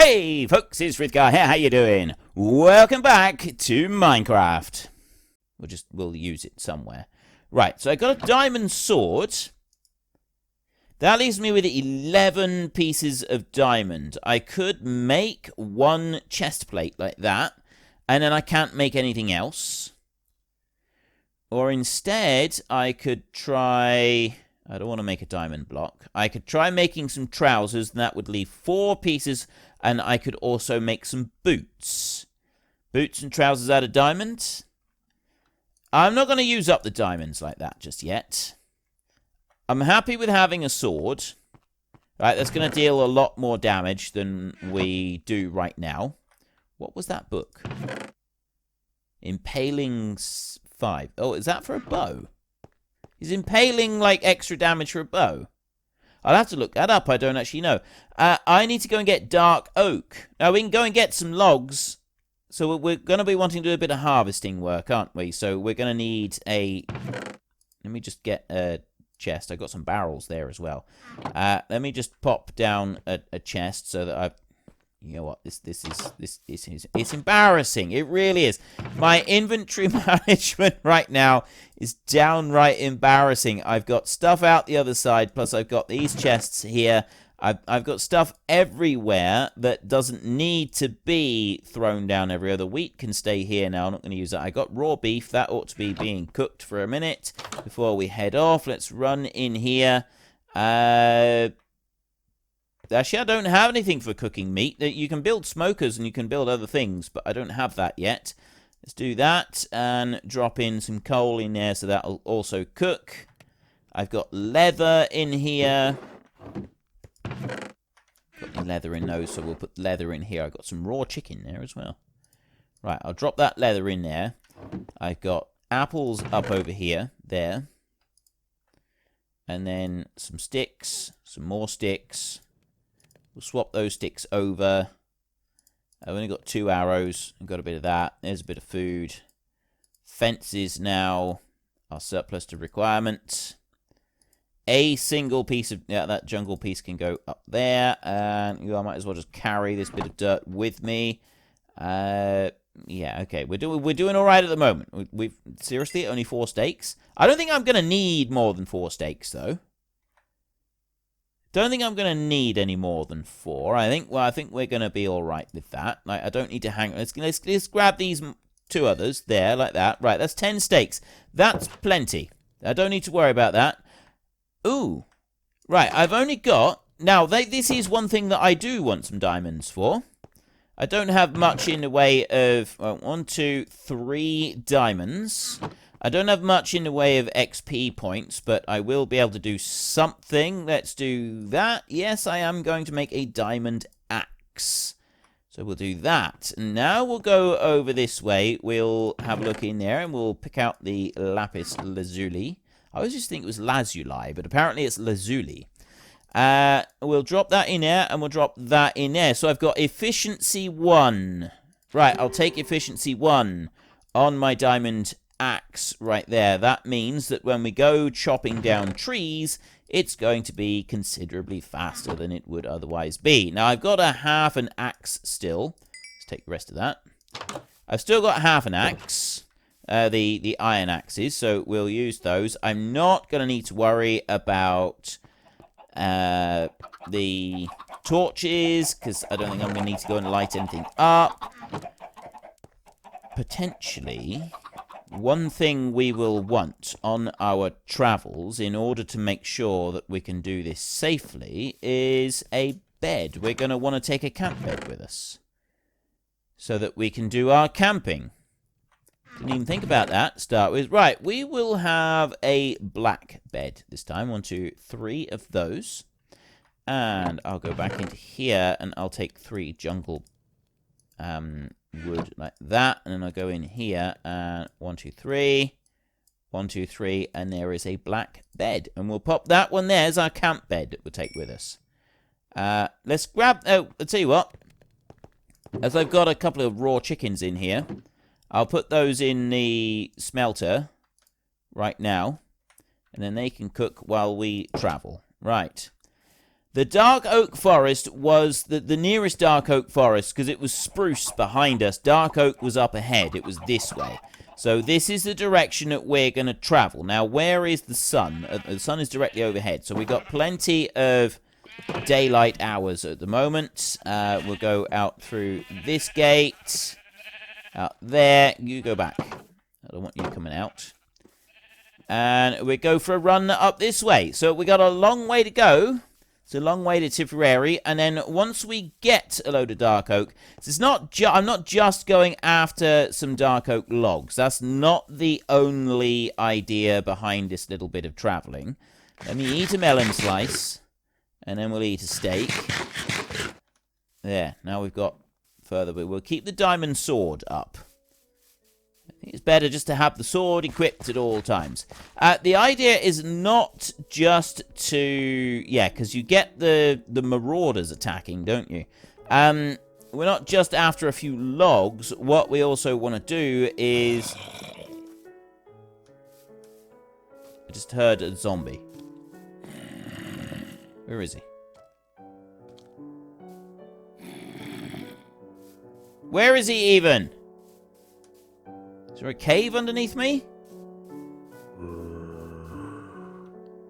Hey folks, it's Frithgar here, how you doing? Welcome back to Minecraft. We'll use it somewhere. Right, so I got a diamond sword. That leaves me with 11 pieces of diamond. I could make one chest plate like that, and then I can't make anything else. Or instead, I could try... I don't want to make a diamond block. I could try making some trousers, and that would leave 4 pieces, and I could also make some boots. Boots and trousers out of diamond. I'm not going to use up the diamonds like that just yet. I'm happy with having a sword. Right, that's going to deal a lot more damage than we do right now. What was that book? Impaling 5. Oh, is that for a bow? Is impaling, like, extra damage for a bow? I'll have to look that up. I don't actually know. I need to go and get dark oak. Now, we can go and get some logs. So we're going to be wanting to do a bit of harvesting work, aren't we? So we're going to need a... Let me just get a chest. I've got some barrels there as well. Let me just pop down a chest so that I've... You know what? This is it's embarrassing. It really is. My inventory management right now is downright embarrassing. I've got stuff out the other side, plus I've got these chests here. I've got stuff everywhere that doesn't need to be thrown down everywhere. The wheat can stay here now. I'm not going to use that. I got raw beef. That ought to be being cooked for a minute before we head off. Let's run in here. Actually, I don't have anything for cooking meat. You can build smokers and you can build other things, but I don't have that yet. Let's do that and drop in some coal in there so that'll also cook. I've got leather in here. Got leather in those, so we'll put leather in here. I've got some raw chicken there as well. Right, I'll drop that leather in there. I've got apples up over here, there. And then some sticks, some more sticks. We'll swap those sticks over. I've only got 2 arrows. I've got a bit of that. There's a bit of food. Fences now are surplus to requirement. A single piece of... Yeah, that jungle piece can go up there. And I might as well just carry this bit of dirt with me. Yeah, okay. We're doing all right at the moment. We've seriously, only 4 steaks? I don't think I'm going to need more than 4 steaks, though. Don't think I'm going to need any more than 4. I think we're going to be all right with that. Like, I don't need to hang... Let's grab these 2 others there, like that. Right, that's 10 steaks. That's plenty. I don't need to worry about that. Ooh. Right, I've only got... Now, this is one thing that I do want some diamonds for. I don't have much in the way of... 1, 2, 3 diamonds. I don't have much in the way of XP points, but I will be able to do something. Let's do that. Yes, I am going to make a diamond axe. So we'll do that. Now we'll go over this way. We'll have a look in there, and we'll pick out the lapis lazuli. I always just think it was lazuli, but apparently it's lazuli. We'll drop that in there, and we'll drop that in there. So I've got efficiency 1. Right, I'll take efficiency 1 on my diamond axe right there. That means that when we go chopping down trees, it's going to be considerably faster than it would otherwise be. Now, I've got a half an axe still. Let's take the rest of that. I've still got half an axe. The iron axes, so we'll use those. I'm not going to need to worry about the torches, because I don't think I'm going to need to go and light anything up. Potentially... One thing we will want on our travels in order to make sure that we can do this safely is a bed. We're going to want to take a camp bed with us so that we can do our camping. Didn't even think about that to start with. Right, we will have a black bed this time. 1, 2, 3 of those. And I'll go back into here and I'll take 3 jungle wood like that, and then I'll go in here and 1, 2, 3, 1, 2, 3, and there is a black bed, and we'll pop that one there as our camp bed that we'll take with us. Let's grab... Oh, I'll tell you what. As I've got a couple of raw chickens in here, I'll put those in the smelter right now, and then they can cook while we travel. Right. The dark oak forest was the nearest dark oak forest because it was spruce behind us. Dark oak was up ahead. It was this way. So this is the direction that we're going to travel. Now, where is the sun? The sun is directly overhead. So we've got plenty of daylight hours at the moment. We'll go out through this gate. Out there. You go back. I don't want you coming out. And we go for a run up this way. So we got a long way to go. It's a long way to Tipperary, and then once we get a load of dark oak, it's not I'm not just going after some dark oak logs. That's not the only idea behind this little bit of travelling. Let me eat a melon slice, and then we'll eat a steak. There, now we've got further, but we'll keep the diamond sword up. I think it's better just to have the sword equipped at all times. The idea is not just to... Yeah, because you get the marauders attacking, don't you? We're not just after a few logs. What we also want to do is... I just heard a zombie. Where is he? Where is he even? Is there a cave underneath me?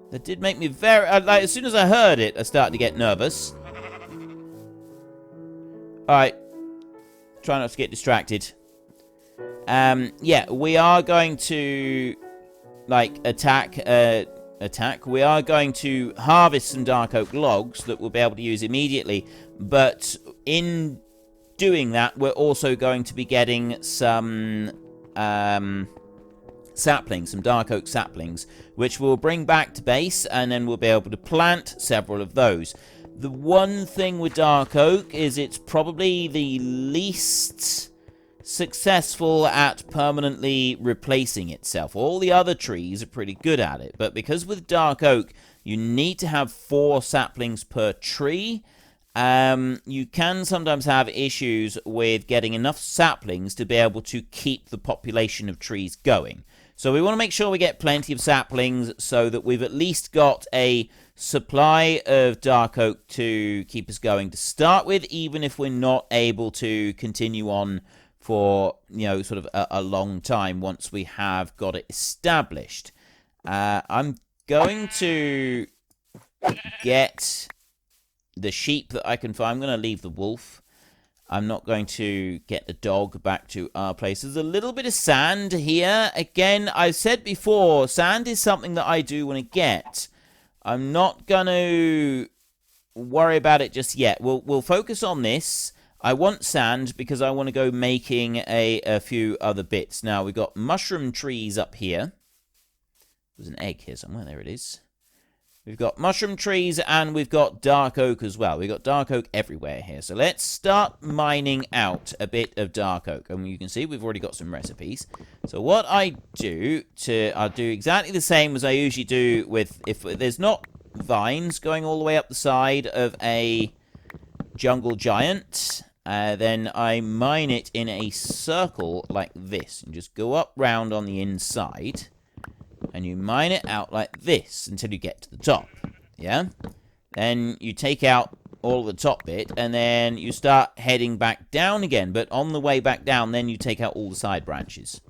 That did make me very... like, as soon as I heard it, I started to get nervous. Alright. Try not to get distracted. Yeah, we are going to... like, attack. We are going to harvest some dark oak logs that we'll be able to use immediately. But in doing that, we're also going to be getting some... saplings, some dark oak saplings, which we'll bring back to base, and then we'll be able to plant several of those. The one thing with dark oak is it's probably the least successful at permanently replacing itself. All the other trees are pretty good at it, but because with dark oak you need to have 4 saplings per tree, you can sometimes have issues with getting enough saplings to be able to keep the population of trees going. So we want to make sure we get plenty of saplings so that we've at least got a supply of dark oak to keep us going to start with, even if we're not able to continue on for, you know, sort of a long time once we have got it established. I'm going to get... the sheep that I can find. I'm going to leave the wolf. I'm not going to get the dog back to our place. There's a little bit of sand here. Again, I said before, sand is something that I do want to get. I'm not going to worry about it just yet. We'll focus on this. I want sand because I want to go making a few other bits. Now, we've got mushroom trees up here. There's an egg here somewhere. There it is. We've got mushroom trees, and we've got dark oak as well. We've got dark oak everywhere here. So let's start mining out a bit of dark oak. And you can see we've already got some recipes. So what I'll do exactly the same as I usually do with... if there's not vines going all the way up the side of a jungle giant, then I mine it in a circle like this. And just go up round on the inside... and you mine it out like this until you get to the top, yeah? Then you take out all the top bit, and then you start heading back down again. But on the way back down, then you take out all the side branches.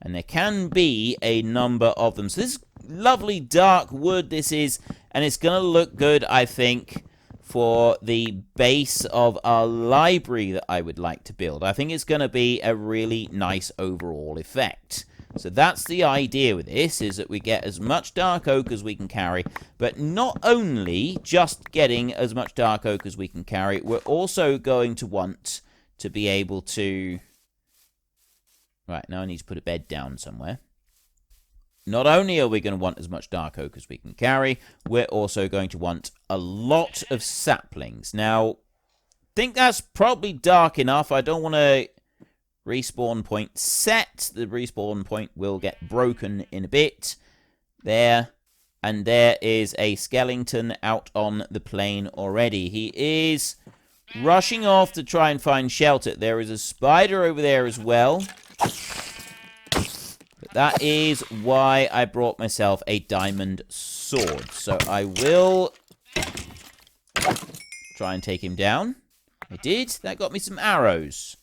And there can be a number of them. So this is lovely dark wood, this is. And it's going to look good, I think, for the base of our library that I would like to build. I think it's going to be a really nice overall effect. So that's the idea with this, is that we get as much dark oak as we can carry, but not only just getting as much dark oak as we can carry, we're also going to want to be able to... Right, now I need to put a bed down somewhere. Not only are we going to want as much dark oak as we can carry, we're also going to want a lot of saplings. Now, I think that's probably dark enough. I don't want to... Respawn point set. The respawn point will get broken in a bit. There. And there is a skeleton out on the plain already. He is rushing off to try and find shelter. There is a spider over there as well. But that is why I brought myself a diamond sword. So I will Try and take him down. I did. That got me some arrows.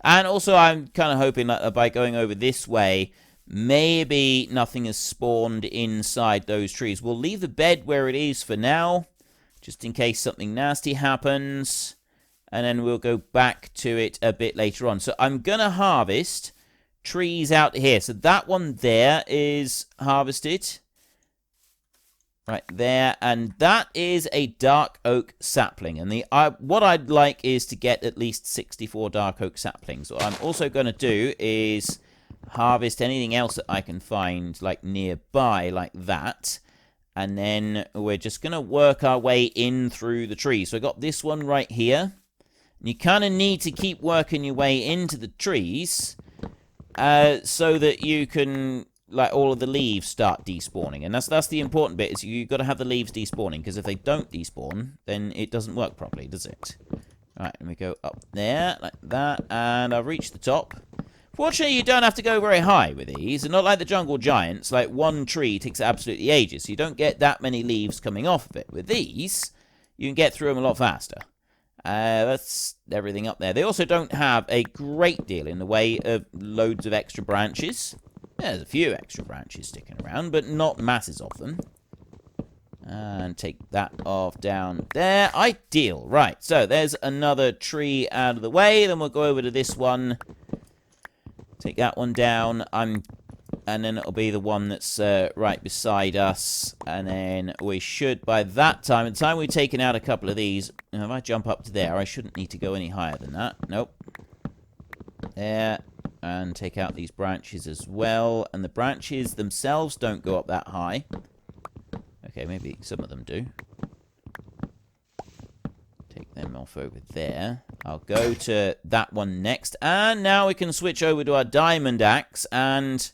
And also, I'm kind of hoping that by going over this way, maybe nothing has spawned inside those trees. We'll leave the bed where it is for now, just in case something nasty happens. And then we'll go back to it a bit later on. So I'm going to harvest trees out here. So that one there is harvested. Right there. And that is a dark oak sapling. And what I'd like is to get at least 64 dark oak saplings. What I'm also going to do is harvest anything else that I can find, like nearby, like that. And then we're just going to work our way in through the trees. So I got this one right here. You kind of need to keep working your way into the trees so that you can, like, all of the leaves start despawning. And that's the important bit, is you've got to have the leaves despawning, because if they don't despawn, then it doesn't work properly, does it? Right, let me go up there, like that, and I've reached the top. Fortunately, you don't have to go very high with these, and not like the jungle giants, like one tree takes absolutely ages, so you don't get that many leaves coming off of it. With these, you can get through them a lot faster. That's everything up there. They also don't have a great deal in the way of loads of extra branches. There's a few extra branches sticking around, but not masses of them. And take that off down there. Ideal. Right, so there's another tree out of the way. Then we'll go over to this one. Take that one down. And then it'll be the one that's right beside us. And then we should, by that time, the time we've taken out a couple of these, if I jump up to there, I shouldn't need to go any higher than that. Nope. There. And take out these branches as well. And the branches themselves don't go up that high. Okay, maybe some of them do. Take them off over there. I'll go to that one next. And now we can switch over to our diamond axe and...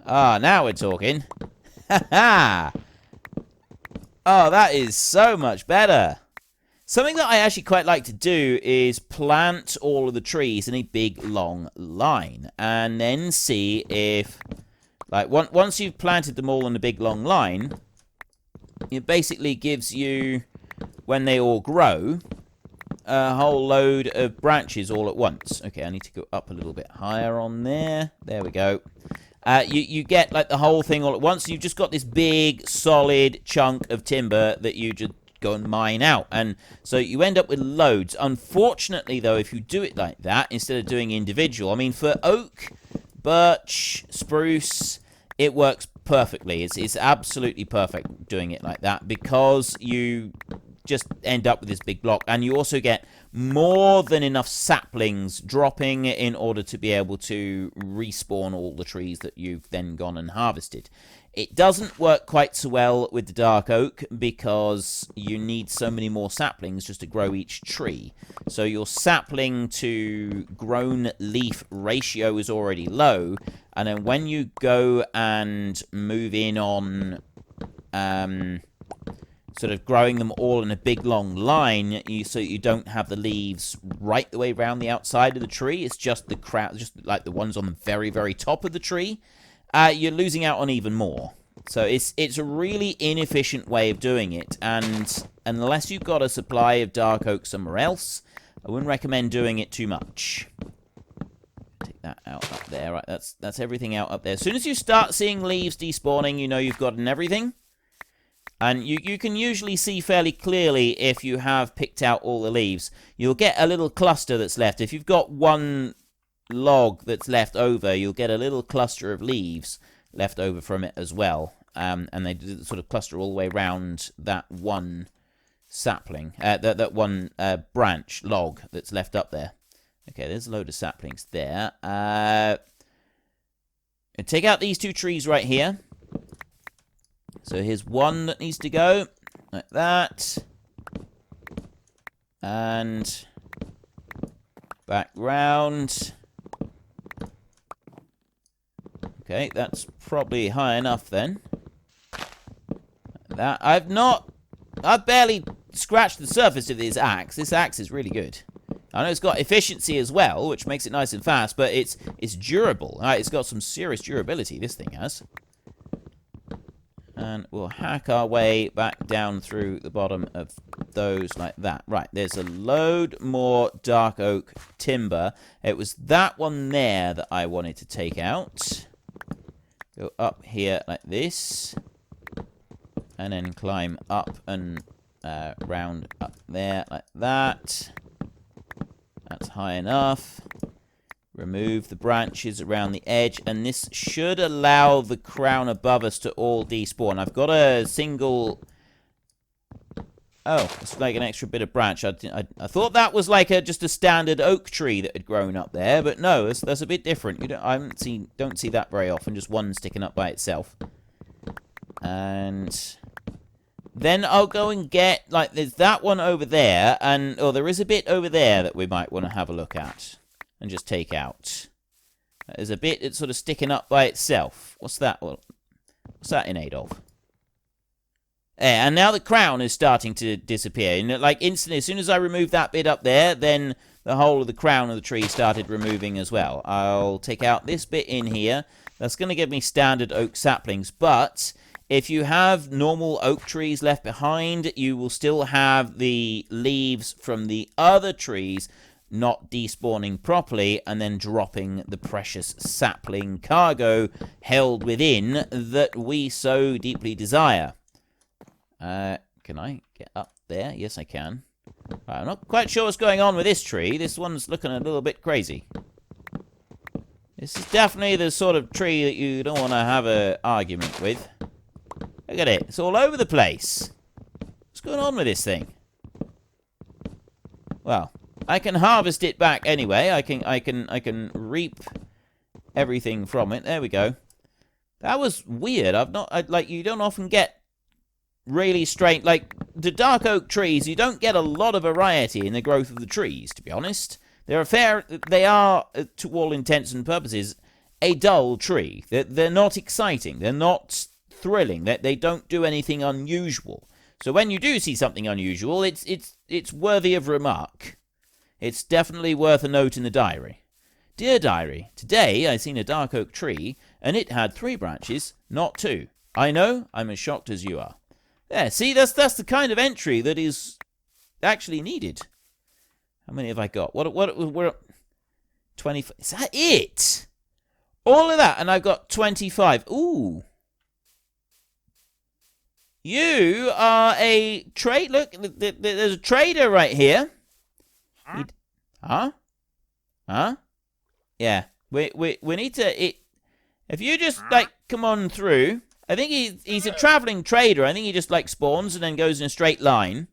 Ah, now we're talking. Ha ha! Oh, that is so much better. Something that I actually quite like to do is plant all of the trees in a big, long line. And then see if... Like, once you've planted them all in a big, long line, it basically gives you, when they all grow, a whole load of branches all at once. Okay, I need to go up a little bit higher on there. There we go. You get, like, the whole thing all at once. You've just got this big, solid chunk of timber that you just go and mine out. And so you end up with loads. Unfortunately, though, if you do it like that, instead of doing individual, I mean, for oak, birch, spruce, it works perfectly. It's absolutely perfect doing it like that, because you just end up with this big block, and you also get more than enough saplings dropping in order to be able to respawn all the trees that you've then gone and harvested. It doesn't work quite so well with the dark oak, because you need so many more saplings just to grow each tree. So your sapling to grown leaf ratio is already low, and then when you go and move in on sort of growing them all in a big long line, so you don't have the leaves right the way around the outside of the tree. It's just the just like the ones on the very, very top of the tree. You're losing out on even more. So it's a really inefficient way of doing it, and unless you've got a supply of dark oak somewhere else, I wouldn't recommend doing it too much. Take that out up there. Right, that's everything out up there. As soon as you start seeing leaves despawning, you know you've gotten everything. And you can usually see fairly clearly if you have picked out all the leaves. You'll get a little cluster that's left. If you've got one log that's left over, you'll get a little cluster of leaves left over from it as well. And they sort of cluster all the way around that one sapling, that one branch log that's left up there. Okay, there's a load of saplings there. Take out these two trees right here. So here's one that needs to go, like that. And back round. Okay, that's probably high enough then. Like that. I've barely scratched the surface of this axe. This axe is really good. I know it's got efficiency as well, which makes it nice and fast, but it's durable. It's got some serious durability, this thing has. And we'll hack our way back down through the bottom of those like that. Right, there's a load more dark oak timber. It was that one there that I wanted to take out. Go up here like this. And then climb up and round up there like that. That's high enough. Remove the branches around the edge, and this should allow the crown above us to all despawn. I've got a single... Oh, it's like an extra bit of branch. I thought that was like just a standard oak tree that had grown up there, but no, that's a bit different. You don't see that very often, just one sticking up by itself. And then I'll go and get, like, there's that one over there, and there is a bit over there that we might want to have a look at. And just take out. There's a bit that's sort of sticking up by itself. What's that? Well, what's that in aid of? Yeah, and now the crown is starting to disappear. And like instantly, as soon as I remove that bit up there, then the whole of the crown of the tree started removing as well. I'll take out this bit in here. That's going to give me standard oak saplings. But if you have normal oak trees left behind, you will still have the leaves from the other trees not despawning properly, and then dropping the precious sapling cargo held within that we so deeply desire. Can I get up there? Yes, I can. Right, I'm not quite sure what's going on with this tree. This one's looking a little bit crazy. This is definitely the sort of tree that you don't want to have an argument with. Look at it. It's all over the place. What's going on with this thing? Well, I can harvest it back anyway. I can reap everything from it. There we go. That was weird. You don't often get really straight, like, the dark oak trees, you don't get a lot of variety in the growth of the trees, to be honest. They are, to all intents and purposes, a dull tree. They're not exciting. They're not thrilling. They don't do anything unusual. So when you do see something unusual, it's worthy of remark. It's definitely worth a note in the diary. Dear diary, today I seen a dark oak tree, and it had 3 branches, not 2. I know, I'm as shocked as you are. Yeah, see, that's the kind of entry that is actually needed. How many have I got? We're 20. Is that it? All of that, and I've got 25. Ooh. You are a trade. Look, there's a trader right here. Huh? Yeah. We need to. If you just like come on through. I think he's a traveling trader. I think he just like spawns and then goes in a straight line.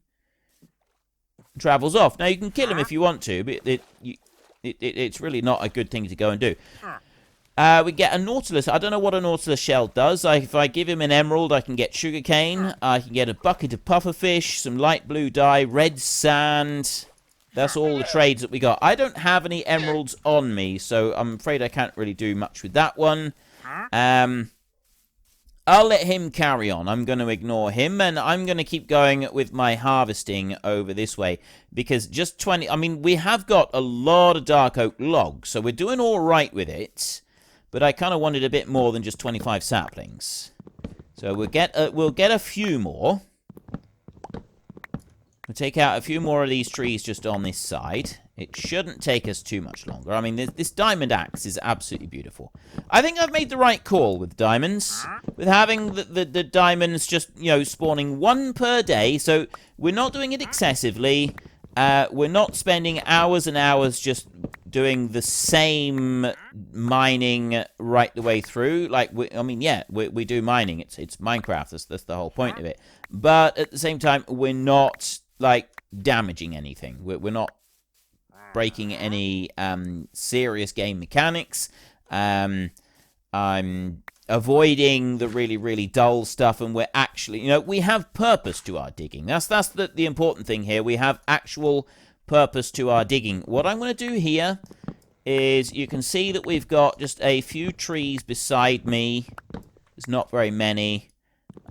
Travels off. Now you can kill him if you want to, but it's really not a good thing to go and do. We get a nautilus. I don't know what a nautilus shell does. If I give him an emerald, I can get sugarcane. I can get a bucket of pufferfish, some light blue dye, red sand. That's all the trades that we got. I don't have any emeralds on me, so I'm afraid I can't really do much with that one. I'll let him carry on. I'm going to ignore him, and I'm going to keep going with my harvesting over this way, because just 20... I mean, we have got a lot of dark oak logs, so we're doing all right with it, but I kind of wanted a bit more than just 25 saplings. So we'll get a few more. We'll take out a few more of these trees just on this side. It shouldn't take us too much longer. I mean, this diamond axe is absolutely beautiful. I think I've made the right call with diamonds. With having the diamonds just, spawning 1 per day. So we're not doing it excessively. We're not spending hours and hours just doing the same mining right the way through. Like, we do mining. It's Minecraft. That's the whole point of it. But at the same time, we're not, damaging anything. We're not breaking any serious game mechanics. I'm avoiding the really, really dull stuff, and we're actually, we have purpose to our digging. That's the important thing here. We have actual purpose to our digging. What I'm going to do here is, you can see that we've got just a few trees beside me. There's not very many.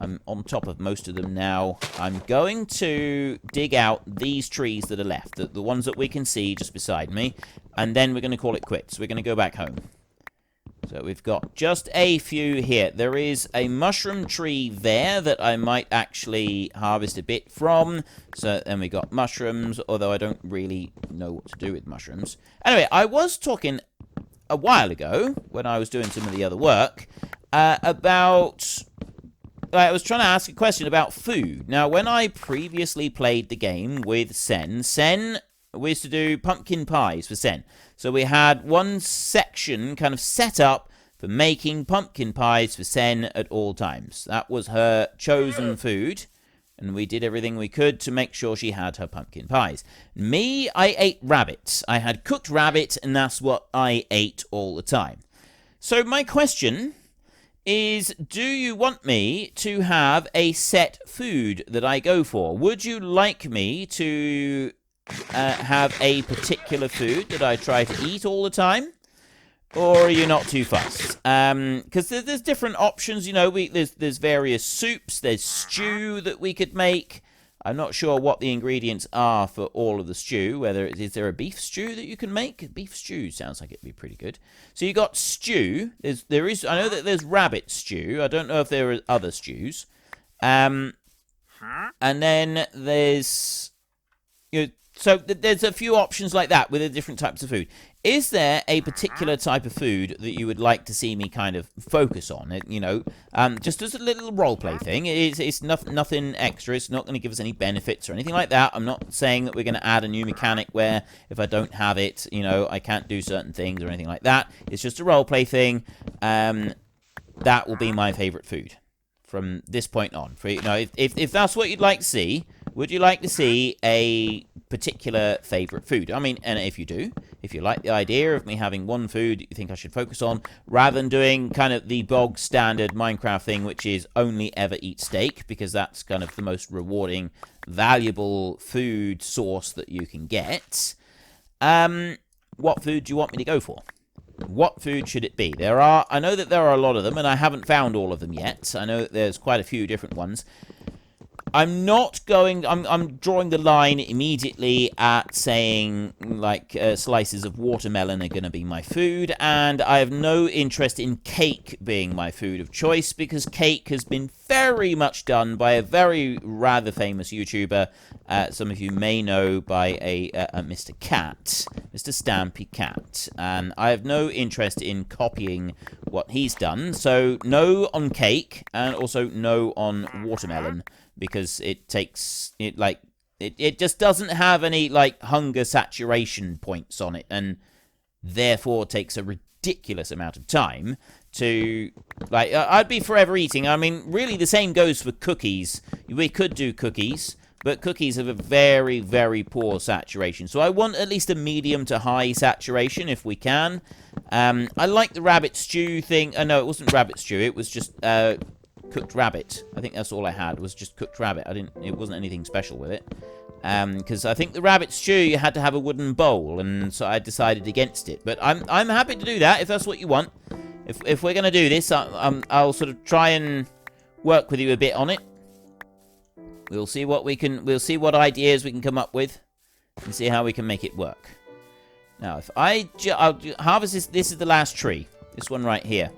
I'm on top of most of them now. I'm going to dig out these trees that are left, the ones that we can see just beside me, and then we're going to call it quits. We're going to go back home. So we've got just a few here. There is a mushroom tree there that I might actually harvest a bit from. So then we got mushrooms, although I don't really know what to do with mushrooms. Anyway, I was talking a while ago, when I was doing some of the other work, about... I was trying to ask a question about food. Now, when I previously played the game with Sen, we used to do pumpkin pies for Sen. So we had one section kind of set up for making pumpkin pies for Sen at all times. That was her chosen food, and we did everything we could to make sure she had her pumpkin pies. Me, I ate rabbit. I had cooked rabbit, and that's what I ate all the time. So my question is, do you want me to have a set food that I go for? Would you like me to have a particular food that I try to eat all the time? Or are you not too fussed? Because there's different options, you know. There's various soups, there's stew that we could make. I'm not sure what the ingredients are for all of the stew. Is there a beef stew that you can make? Beef stew sounds like it'd be pretty good. So you got stew. I know that there's rabbit stew. I don't know if there are other stews. And then there's... So there's a few options like that with the different types of food. Is there a particular type of food that you would like to see me kind of focus on? Just as a little roleplay thing. It's nothing extra. It's not going to give us any benefits or anything like that. I'm not saying that we're going to add a new mechanic where if I don't have it, I can't do certain things or anything like that. It's just a roleplay thing. That will be my favorite food from this point on. If that's what you'd like to see, would you like to see a particular favorite food? I mean, and if you do, if you like the idea of me having one food that you think I should focus on, rather than doing kind of the bog standard Minecraft thing, which is only ever eat steak, because that's kind of the most rewarding, valuable food source that you can get, what food do you want me to go for? What food should it be? I know that there are a lot of them, and I haven't found all of them yet. I know that there's quite a few different ones. I'm drawing the line immediately at saying, like, slices of watermelon are going to be my food, and I have no interest in cake being my food of choice, because cake has been very much done by a very rather famous YouTuber, some of you may know, by a Mr. Cat, Mr. Stampy Cat, and I have no interest in copying what he's done, so no on cake, and also no on watermelon, because it just doesn't have any, like, hunger saturation points on it, and therefore takes a ridiculous amount of time to, like, I'd be forever eating. I mean, really the same goes for cookies. We could do cookies, but cookies have a very, very poor saturation. So I want at least a medium to high saturation if we can. I like the rabbit stew thing. No, it wasn't rabbit stew. It was just cooked rabbit. I think that's all I had, was just cooked rabbit. It wasn't anything special with it. Because I think the rabbit stew, you had to have a wooden bowl, and so I decided against it. But I'm happy to do that if that's what you want. If we're gonna do this, I'll sort of try and work with you a bit on it. We'll see what ideas we can come up with, and see how we can make it work. Now, if I'll harvest this is the last tree, this one right here.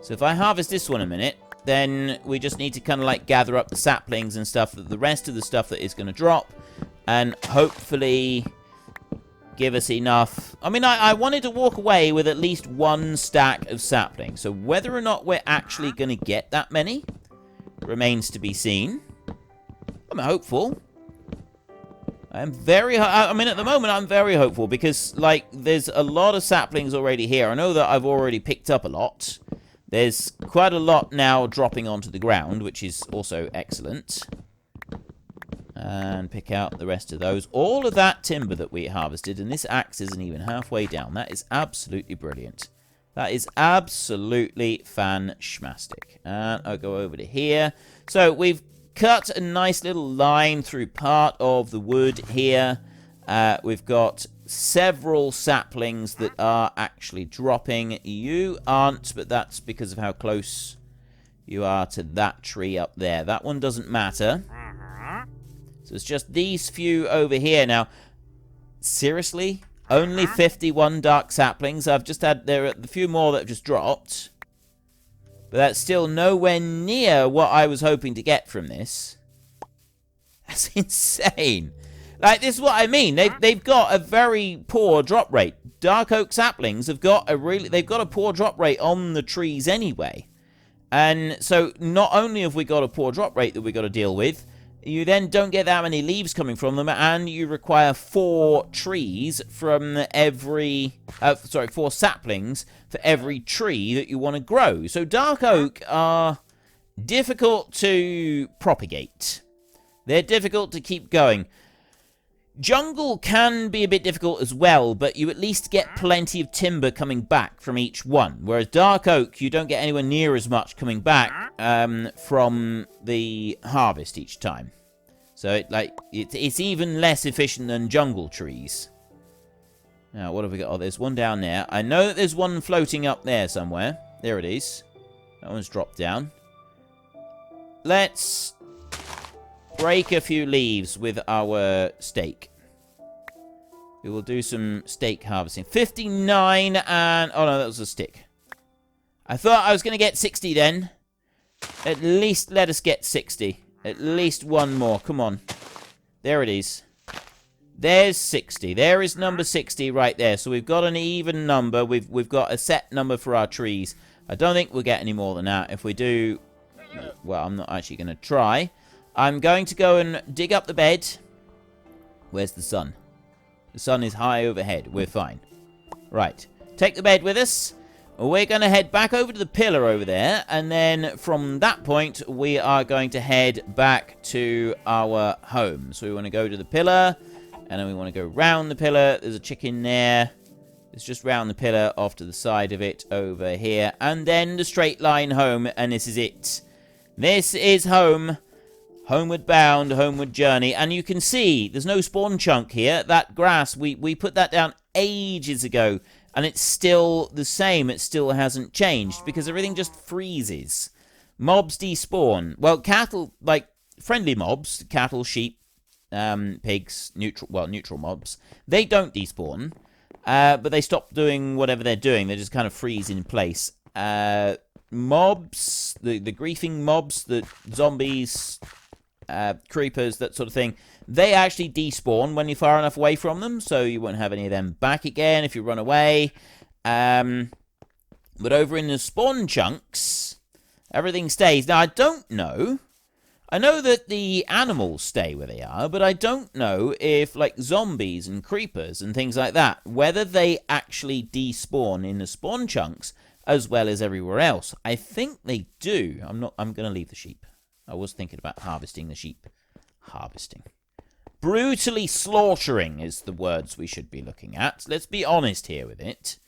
So if I harvest this one a minute, then we just need to kind of like gather up the saplings and stuff, the rest of the stuff that is going to drop, and hopefully give us enough. I mean, I wanted to walk away with at least one stack of saplings, so whether or not we're actually going to get that many remains to be seen. I'm hopeful. I mean, at the moment, I'm very hopeful, because, like, there's a lot of saplings already here. I know that I've already picked up a lot. There's quite a lot now dropping onto the ground, which is also excellent. And pick out the rest of those. All of that timber that we harvested, and this axe isn't even halfway down. That is absolutely brilliant. That is absolutely fan-schmastic. And I'll go over to here. So we've cut a nice little line through part of the wood here. We've got several saplings that are actually dropping. You aren't, but that's because of how close you are to that tree up there. That one doesn't matter. So it's just these few over here. Now, seriously, Only 51 dark saplings. I've just had, there are a few more that have just dropped. But that's still nowhere near what I was hoping to get from this. That's insane. Like, this is what I mean. They've got a very poor drop rate. Dark oak saplings have got they've got a poor drop rate on the trees anyway. And so not only have we got a poor drop rate that we've got to deal with, you then don't get that many leaves coming from them, and you require 4 trees from every... 4 saplings for every tree that you want to grow. So dark oak are difficult to propagate. They're difficult to keep going. Jungle can be a bit difficult as well, but you at least get plenty of timber coming back from each one. Whereas dark oak, you don't get anywhere near as much coming back from the harvest each time. So it's even less efficient than jungle trees. Now, what have we got? Oh, there's one down there. I know that there's one floating up there somewhere. There it is. That one's dropped down. Let's break a few leaves with our stake. We will do some stake harvesting. 59 and... Oh, no, that was a stick. I thought I was going to get 60 then. At least let us get 60. At least one more. Come on. There it is. There's 60. There is number 60 right there. So we've got an even number. We've got a set number for our trees. I don't think we'll get any more than that. If we do... Well, I'm not actually going to try. I'm going to go and dig up the bed. Where's the sun? The sun is high overhead. We're fine. Right. Take the bed with us. We're going to head back over to the pillar over there. And then from that point, we are going to head back to our home. So we want to go to the pillar. And then we want to go round the pillar. There's a chicken there. It's just round the pillar off to the side of it over here. And then the straight line home. And this is it. This is home. Homeward bound, homeward journey. And you can see there's no spawn chunk here. That grass, we put that down ages ago. And it's still the same. It still hasn't changed because everything just freezes. Mobs despawn. Well, cattle, like friendly mobs, cattle, sheep, pigs, neutral mobs, they don't despawn. But they stop doing whatever they're doing. They just kind of freeze in place. Mobs, the griefing mobs, the zombies... creepers, that sort of thing, they actually despawn when you're far enough away from them, so you won't have any of them back again if you run away. But over in the spawn chunks, everything stays. Now, I don't know. I know that the animals stay where they are, but I don't know if, like, zombies and creepers and things like that, whether they actually despawn in the spawn chunks as well as everywhere else. I think they do. I'm going to leave the sheep. I was thinking about harvesting the sheep. Harvesting. Brutally slaughtering is the words we should be looking at. Let's be honest here with it.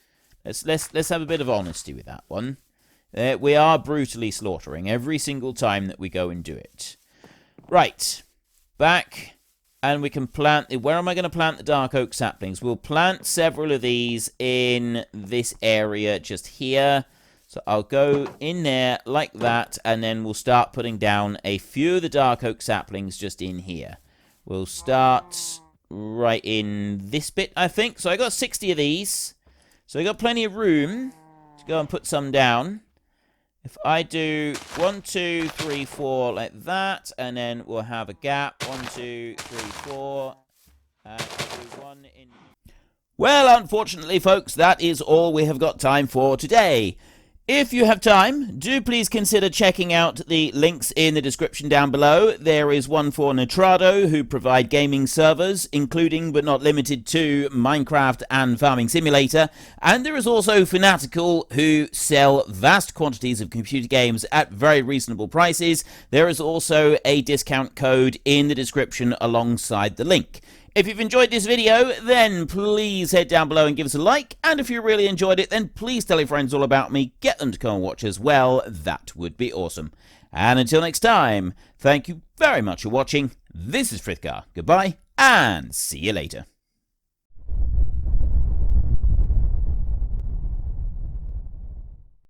Let's have a bit of honesty with that one. We are brutally slaughtering every single time that we go and do it. Right. Back. And we can plant... Where am I going to plant the dark oak saplings? We'll plant several of these in this area just here. So I'll go in there like that, and then we'll start putting down a few of the dark oak saplings just in here. We'll start right in this bit, I think. So I got 60 of these. So I got plenty of room to go and put some down. If I do 1, 2, 3, 4 like that, and then we'll have a gap. 1, 2, 3, 4. And I'll do one in... Well, unfortunately, folks, that is all we have got time for today. If you have time, do please consider checking out the links in the description down below. There is one for Nitrado, who provide gaming servers, including but not limited to Minecraft and Farming Simulator. And there is also Fanatical, who sell vast quantities of computer games at very reasonable prices. There is also a discount code in the description alongside the link. If you've enjoyed this video, then please head down below and give us a like. And if you really enjoyed it, then please tell your friends all about me. Get them to come and watch as well. That would be awesome. And until next time, thank you very much for watching. This is Frithgar. Goodbye, and see you later.